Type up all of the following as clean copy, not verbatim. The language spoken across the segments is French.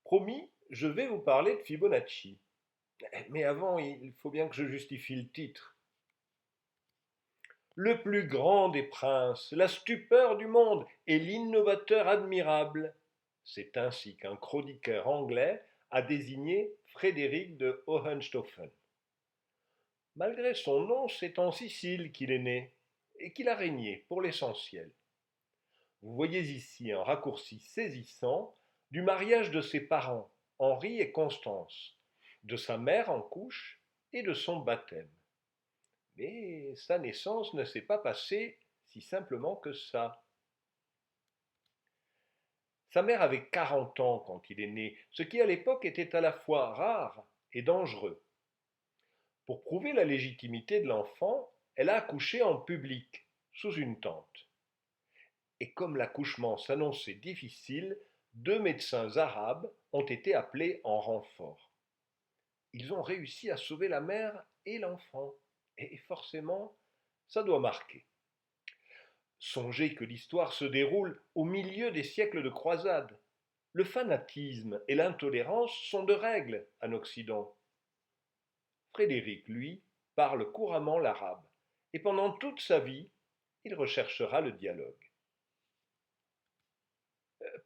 Promis, je vais vous parler de Fibonacci. Mais avant, il faut bien que je justifie le titre. Le plus grand des princes, la stupeur du monde et l'innovateur admirable. C'est ainsi qu'un chroniqueur anglais a désigné Frédéric de Hohenstaufen. Malgré son nom, c'est en Sicile qu'il est né et qu'il a régné pour l'essentiel. Vous voyez ici un raccourci saisissant du mariage de ses parents, Henri et Constance, de sa mère en couche et de son baptême. Mais sa naissance ne s'est pas passée si simplement que ça. Sa mère avait 40 ans quand il est né, ce qui à l'époque était à la fois rare et dangereux. Pour prouver la légitimité de l'enfant, elle a accouché en public, sous une tente. Et comme l'accouchement s'annonçait difficile, deux médecins arabes ont été appelés en renfort. Ils ont réussi à sauver la mère et l'enfant. Et forcément, ça doit marquer. Songez que l'histoire se déroule au milieu des siècles de croisades. Le fanatisme et l'intolérance sont de règle en Occident. Frédéric, lui, parle couramment l'arabe. Et pendant toute sa vie, il recherchera le dialogue.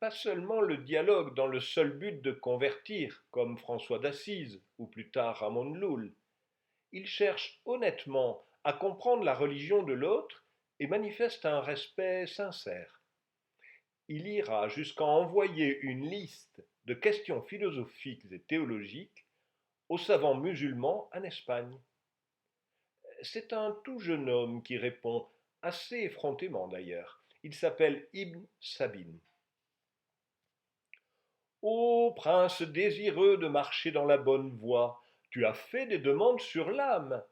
Pas seulement le dialogue dans le seul but de convertir, comme François d'Assise ou plus tard Ramon Llull. Il cherche honnêtement à comprendre la religion de l'autre et manifeste un respect sincère. Il ira jusqu'à envoyer une liste de questions philosophiques et théologiques aux savants musulmans en Espagne. C'est un tout jeune homme qui répond, assez effrontément d'ailleurs. Il s'appelle Ibn Sabine. Ô prince désireux de marcher dans la bonne voie, tu as fait des demandes sur l'âme,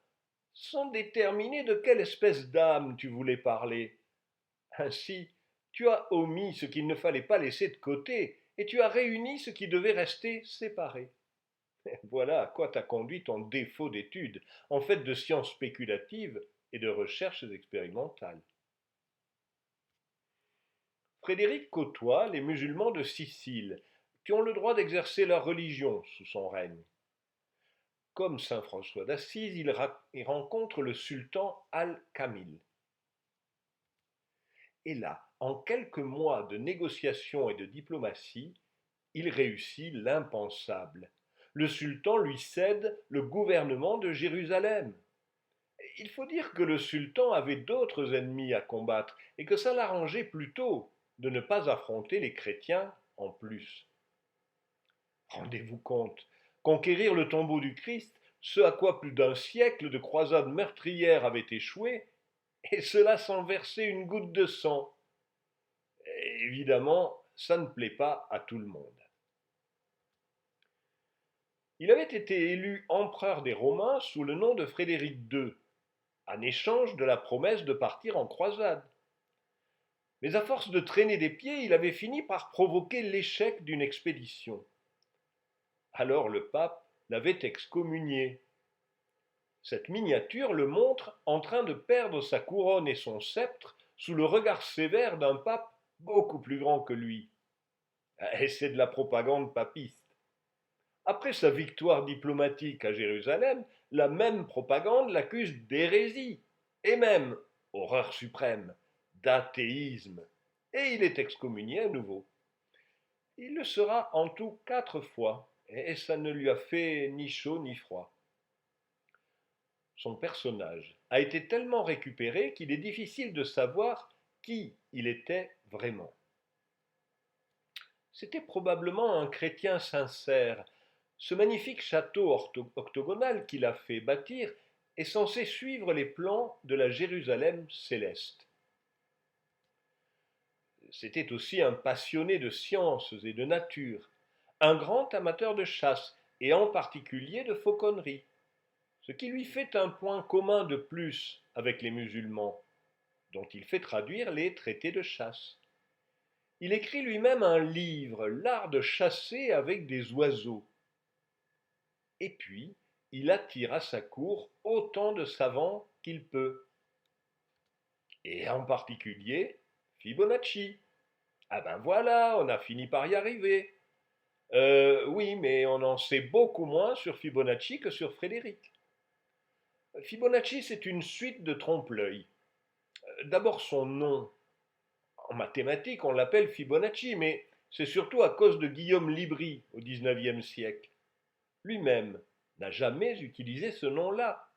sans déterminer de quelle espèce d'âme tu voulais parler. Ainsi, tu as omis ce qu'il ne fallait pas laisser de côté, et tu as réuni ce qui devait rester séparé. Voilà à quoi t'a conduit ton défaut d'études, en fait de sciences spéculatives et de recherches expérimentales. Frédéric côtoie les musulmans de Sicile, qui ont le droit d'exercer leur religion sous son règne. Comme saint François d'Assise, il rencontre le sultan Al-Kamil. Et là, en quelques mois de négociations et de diplomatie, il réussit l'impensable. Le sultan lui cède le gouvernement de Jérusalem. Il faut dire que le sultan avait d'autres ennemis à combattre et que ça l'arrangeait plutôt de ne pas affronter les chrétiens en plus. Rendez-vous compte, conquérir le tombeau du Christ, ce à quoi plus d'un siècle de croisades meurtrières avait échoué, et cela sans verser une goutte de sang. Et évidemment, ça ne plaît pas à tout le monde. Il avait été élu empereur des Romains sous le nom de Frédéric II, en échange de la promesse de partir en croisade. Mais à force de traîner des pieds, il avait fini par provoquer l'échec d'une expédition. Alors le pape l'avait excommunié. Cette miniature le montre en train de perdre sa couronne et son sceptre sous le regard sévère d'un pape beaucoup plus grand que lui. Et c'est de la propagande papiste. Après sa victoire diplomatique à Jérusalem, la même propagande l'accuse d'hérésie et même, horreur suprême, d'athéisme. Et il est excommunié à nouveau. Il le sera en tout 4 fois, et ça ne lui a fait ni chaud ni froid. Son personnage a été tellement récupéré qu'il est difficile de savoir qui il était vraiment. C'était probablement un chrétien sincère. Ce magnifique château octogonal qu'il a fait bâtir est censé suivre les plans de la Jérusalem céleste. C'était aussi un passionné de sciences et de nature, un grand amateur de chasse et en particulier de fauconnerie, ce qui lui fait un point commun de plus avec les musulmans, dont il fait traduire les traités de chasse. Il écrit lui-même un livre, L'art de chasser avec des oiseaux. Et puis, il attire à sa cour autant de savants qu'il peut. Et en particulier, Fibonacci. Ah ben voilà, on a fini par y arriver. Oui, mais on en sait beaucoup moins sur Fibonacci que sur Frédéric. Fibonacci, c'est une suite de trompe-l'œil. D'abord son nom. En mathématiques, on l'appelle Fibonacci, mais c'est surtout à cause de Guillaume Libri au XIXe siècle. Lui-même n'a jamais utilisé ce nom-là.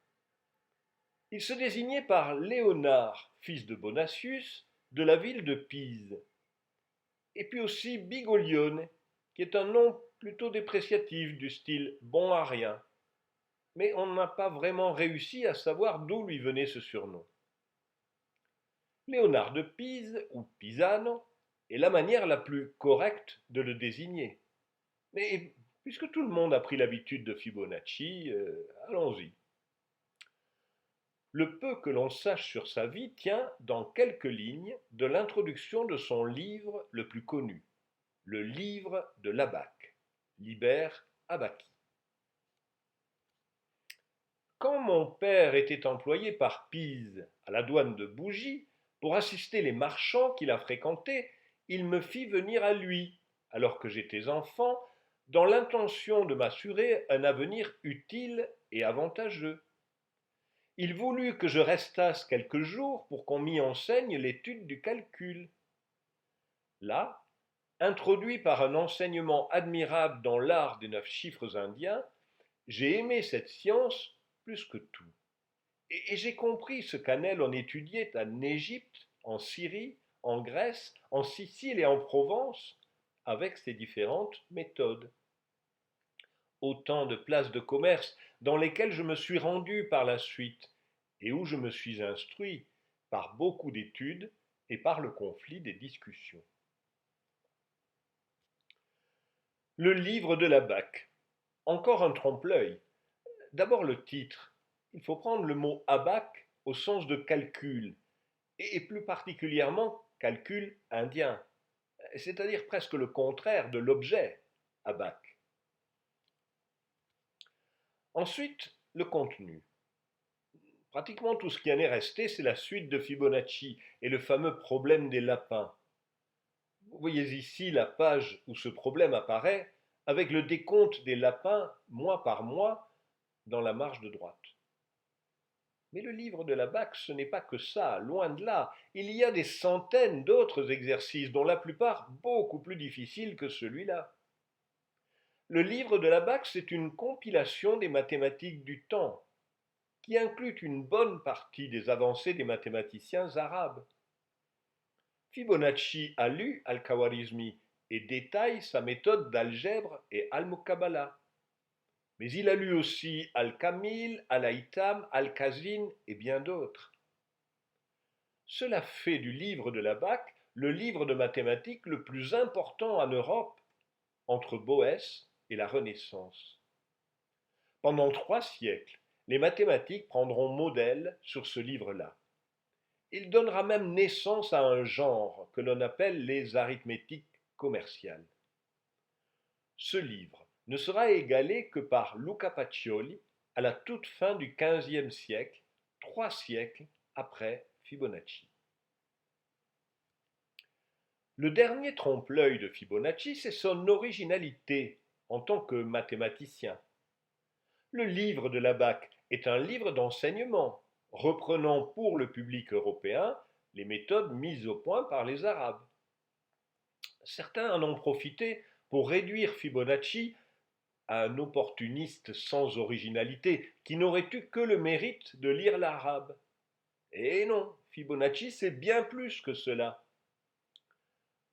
Il se désignait par Léonard, fils de Bonacius, de la ville de Pise. Et puis aussi Bigoglione, qui est un nom plutôt dépréciatif du style bon à rien. Mais on n'a pas vraiment réussi à savoir d'où lui venait ce surnom. Léonard de Pise, ou Pisano, est la manière la plus correcte de le désigner. Mais puisque tout le monde a pris l'habitude de Fibonacci, allons-y. Le peu que l'on sache sur sa vie tient dans quelques lignes de l'introduction de son livre le plus connu, le livre de Labac, Liber Abaci. Quand mon père était employé par Pise à la douane de Bougie pour assister les marchands qu'il a fréquentés, il me fit venir à lui, alors que j'étais enfant, dans l'intention de m'assurer un avenir utile et avantageux. Il voulut que je restasse quelques jours pour qu'on m'y enseigne l'étude du calcul. Là, introduit par un enseignement admirable dans l'art des 9 chiffres indiens, j'ai aimé cette science plus que tout. Et j'ai compris ce qu'Hanel en étudiait en Égypte, en Syrie, en Grèce, en Sicile et en Provence, avec ses différentes méthodes. Autant de places de commerce dans lesquelles je me suis rendu par la suite, et où je me suis instruit par beaucoup d'études et par le conflit des discussions. Le livre de Labac. Encore un trompe-l'œil. D'abord le titre. Il faut prendre le mot abac au sens de calcul, et plus particulièrement calcul indien, c'est-à-dire presque le contraire de l'objet abac. Ensuite, le contenu. Pratiquement tout ce qui en est resté, c'est la suite de Fibonacci et le fameux problème des lapins. Vous voyez ici la page où ce problème apparaît, avec le décompte des lapins mois par mois dans la marge de droite. Mais le livre de Labac, ce n'est pas que ça, loin de là. Il y a des centaines d'autres exercices, dont la plupart beaucoup plus difficiles que celui-là. Le livre de Labac, c'est une compilation des mathématiques du temps, qui inclut une bonne partie des avancées des mathématiciens arabes. Fibonacci a lu Al-Khawarizmi et détaille sa méthode d'algèbre et Al-Muqabala. Mais il a lu aussi Al-Kamil, Al-Haytham, Al-Kazin et bien d'autres. Cela fait du livre de Labac le livre de mathématiques le plus important en Europe entre Boès et la Renaissance. Pendant 3 siècles, les mathématiques prendront modèle sur ce livre-là. Il donnera même naissance à un genre que l'on appelle les arithmétiques commerciales. Ce livre ne sera égalé que par Luca Pacioli à la toute fin du XVe siècle, 3 siècles après Fibonacci. Le dernier trompe-l'œil de Fibonacci, c'est son originalité en tant que mathématicien. Le livre de Labac est un livre d'enseignement, reprenant pour le public européen les méthodes mises au point par les Arabes. Certains en ont profité pour réduire Fibonacci à un opportuniste sans originalité, qui n'aurait eu que le mérite de lire l'arabe. Et non, Fibonacci c'est bien plus que cela.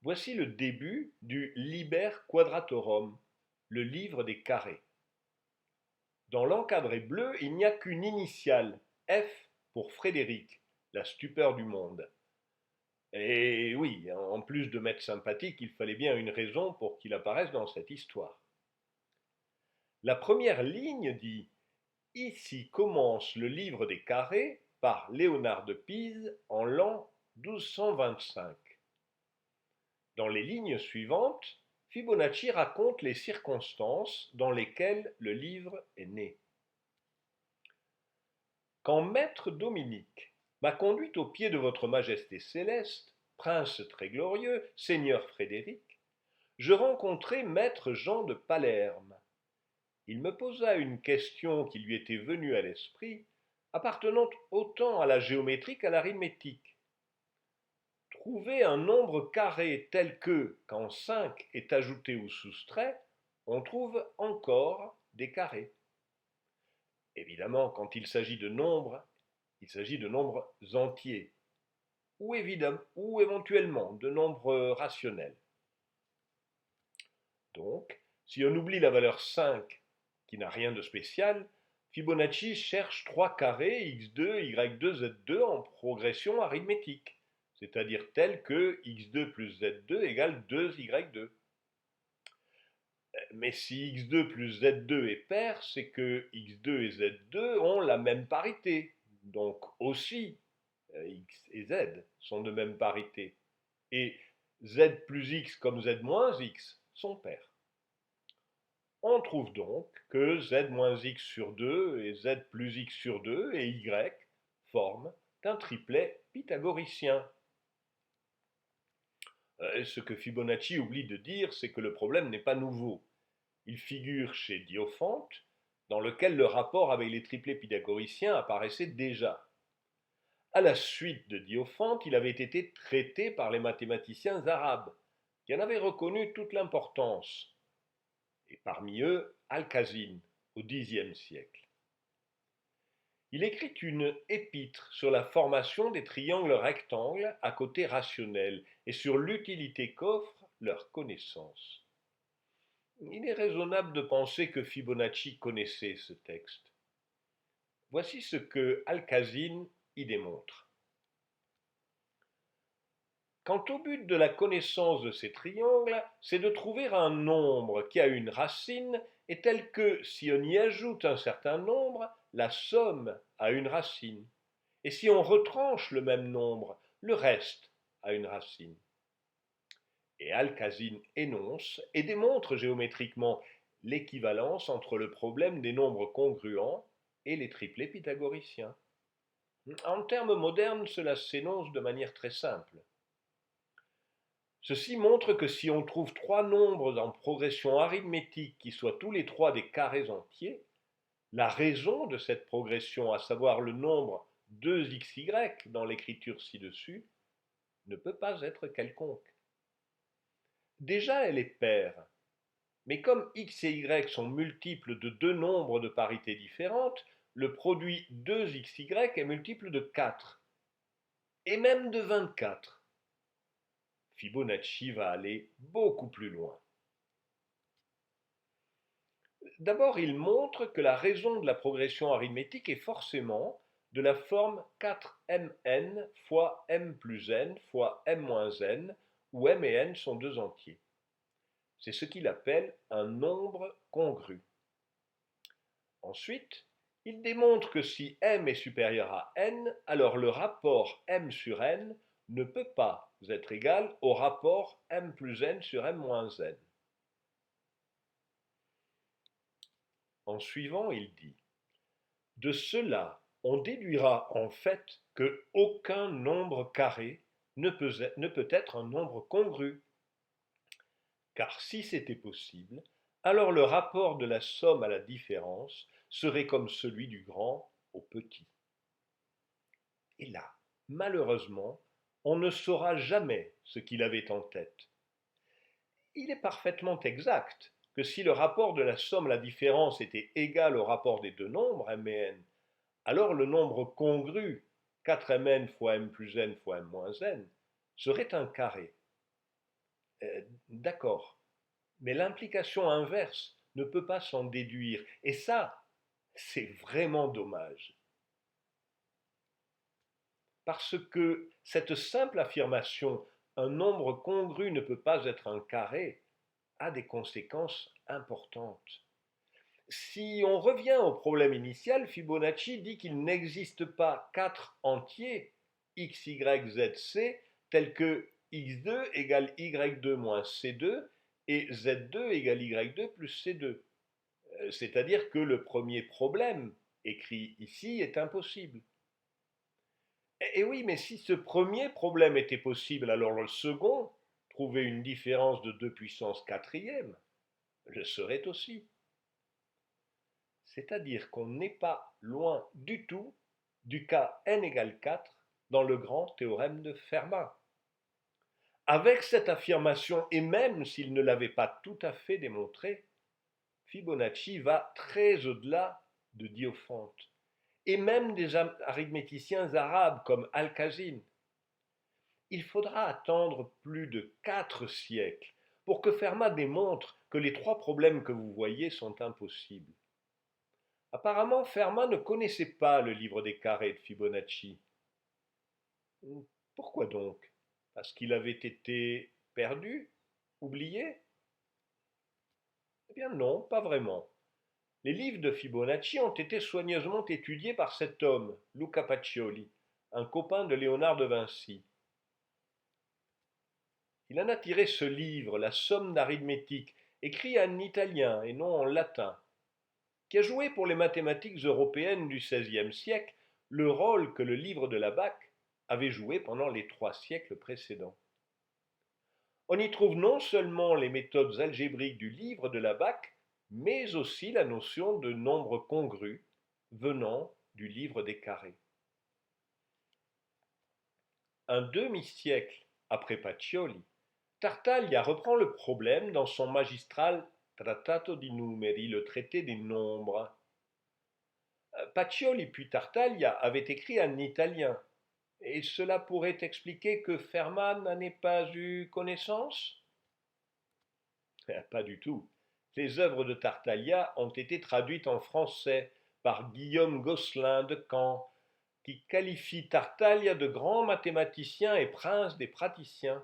Voici le début du Liber Quadratorum, le livre des carrés. Dans l'encadré bleu, il n'y a qu'une initiale, F pour Frédéric, la stupeur du monde. Et oui, en plus de m'être sympathique, il fallait bien une raison pour qu'il apparaisse dans cette histoire. La première ligne dit « Ici commence le livre des carrés par Léonard de Pise en l'an 1225 ». Dans les lignes suivantes, Fibonacci raconte les circonstances dans lesquelles le livre est né. Quand maître Dominique m'a conduit au pied de votre majesté céleste, prince très glorieux, seigneur Frédéric, je rencontrai maître Jean de Palerme. Il me posa une question qui lui était venue à l'esprit, appartenant autant à la géométrie qu'à l'arithmétique. Trouver un nombre carré tel que, quand 5 est ajouté ou soustrait, on trouve encore des carrés. Évidemment, quand il s'agit de nombres, il s'agit de nombres entiers, ou éventuellement de nombres rationnels. Donc, si on oublie la valeur 5, qui n'a rien de spécial, Fibonacci cherche 3 carrés x2, y2, z2 en progression arithmétique, c'est-à-dire tel que x2 plus z2 égale 2y2. Mais si x2 plus z2 est pair, c'est que x2 et z2 ont la même parité, donc aussi x et z sont de même parité, et z plus x comme z moins x sont pairs. On trouve donc que z moins x sur 2 et z plus x sur 2 et y forment un triplet pythagoricien. Ce que Fibonacci oublie de dire, c'est que le problème n'est pas nouveau. Il figure chez Diophante, dans lequel le rapport avec les triplets pythagoriciens apparaissait déjà. À la suite de Diophante, il avait été traité par les mathématiciens arabes, qui en avaient reconnu toute l'importance, et parmi eux Alcazine, au Xe siècle. Il écrit une épître sur la formation des triangles rectangles à côté rationnel et sur l'utilité qu'offre leur connaissance. Il est raisonnable de penser que Fibonacci connaissait ce texte. Voici ce que Alcazine y démontre. Quant au but de la connaissance de ces triangles, c'est de trouver un nombre qui a une racine et tel que, si on y ajoute un certain nombre, la somme a une racine. Et si on retranche le même nombre, le reste a une racine. Et Alcazine énonce et démontre géométriquement l'équivalence entre le problème des nombres congruents et les triplets pythagoriciens. En termes modernes, cela s'énonce de manière très simple. Ceci montre que si on trouve 3 nombres en progression arithmétique qui soient tous les 3 des carrés entiers, la raison de cette progression, à savoir le nombre 2xy dans l'écriture ci-dessus, ne peut pas être quelconque. Déjà, elle est paire, mais comme x et y sont multiples de deux nombres de parité différentes, le produit 2xy est multiple de 4, et même de 24. Fibonacci va aller beaucoup plus loin. D'abord, il montre que la raison de la progression arithmétique est forcément de la forme 4mn fois m plus n fois m moins n, où m et n sont deux entiers. C'est ce qu'il appelle un nombre congru. Ensuite, il démontre que si m est supérieur à n, alors le rapport m sur n ne peut pas être égal au rapport m plus n sur m moins n. En suivant, il dit: de cela, on déduira en fait que aucun nombre carré ne peut être un nombre congru. Car si c'était possible, alors le rapport de la somme à la différence serait comme celui du grand au petit. Et là, malheureusement, on ne saura jamais ce qu'il avait en tête. Il est parfaitement exact que si le rapport de la somme à la différence était égal au rapport des deux nombres, m et n, alors le nombre congru 4mn fois m plus n fois m moins n serait un carré. D'accord, mais l'implication inverse ne peut pas s'en déduire, et ça, c'est vraiment dommage. Parce que cette simple affirmation, un nombre congru ne peut pas être un carré, a des conséquences importantes. Si on revient au problème initial, Fibonacci dit qu'il n'existe pas 4 entiers x, y, z, c tels que x2 égale y2 moins c2 et z2 égale y2 plus c2. C'est-à-dire que le premier problème écrit ici est impossible. Et oui, mais si ce premier problème était possible, alors le second, prouver une différence de 2 puissance quatrième le serait aussi. C'est-à-dire qu'on n'est pas loin du tout du cas n égale 4 dans le grand théorème de Fermat. Avec cette affirmation, et même s'il ne l'avait pas tout à fait démontré, Fibonacci va très au-delà de Diophante, et même des arithméticiens arabes comme Al-Khazin. Il faudra attendre plus de 4 siècles pour que Fermat démontre que les 3 problèmes que vous voyez sont impossibles. Apparemment, Fermat ne connaissait pas le livre des carrés de Fibonacci. Pourquoi donc? Parce qu'il avait été perdu? Oublié? Eh bien non, pas vraiment. Les livres de Fibonacci ont été soigneusement étudiés par cet homme, Luca Pacioli, un copain de Léonard de Vinci. Il en a tiré ce livre, La somme d'arithmétique, écrit en italien et non en latin, qui a joué pour les mathématiques européennes du XVIe siècle le rôle que le livre de la Bac avait joué pendant les 3 siècles précédents. On y trouve non seulement les méthodes algébriques du livre de la Bac, mais aussi la notion de nombre congru venant du livre des carrés. Un demi-siècle après Pacioli, Tartaglia reprend le problème dans son magistral Trattato di Numeri, le traité des nombres. Pacioli puis Tartaglia avaient écrit en italien, et cela pourrait expliquer que Fermat n'en ait pas eu connaissance? Pas du tout. Les œuvres de Tartaglia ont été traduites en français par Guillaume Gosselin de Caen, qui qualifie Tartaglia de grand mathématicien et prince des praticiens.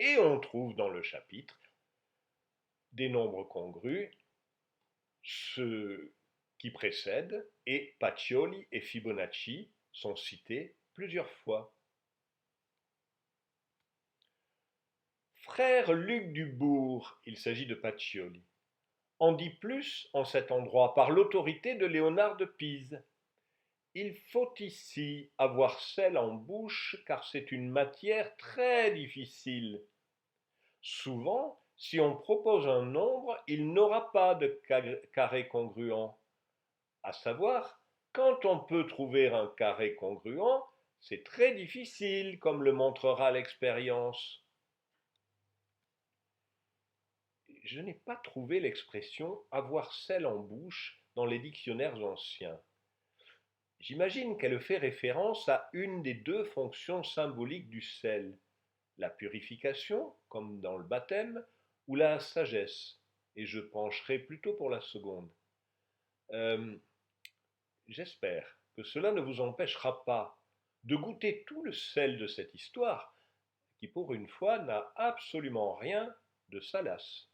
Et on trouve dans le chapitre des nombres congrus, ceux qui précèdent, et Pacioli et Fibonacci sont cités plusieurs fois. Frère Luc Dubourg, il s'agit de Pacioli, en dit plus en cet endroit par l'autorité de Léonard de Pise. Il faut ici avoir sel en bouche car c'est une matière très difficile. Souvent, si on propose un nombre, il n'aura pas de carré congruent. À savoir, quand on peut trouver un carré congruent, c'est très difficile, comme le montrera l'expérience. Je n'ai pas trouvé l'expression avoir sel en bouche dans les dictionnaires anciens. J'imagine qu'elle fait référence à une des 2 fonctions symboliques du sel, la purification, comme dans le baptême, ou la sagesse, et je pencherai plutôt pour la seconde. J'espère que cela ne vous empêchera pas de goûter tout le sel de cette histoire, qui pour une fois n'a absolument rien de salace.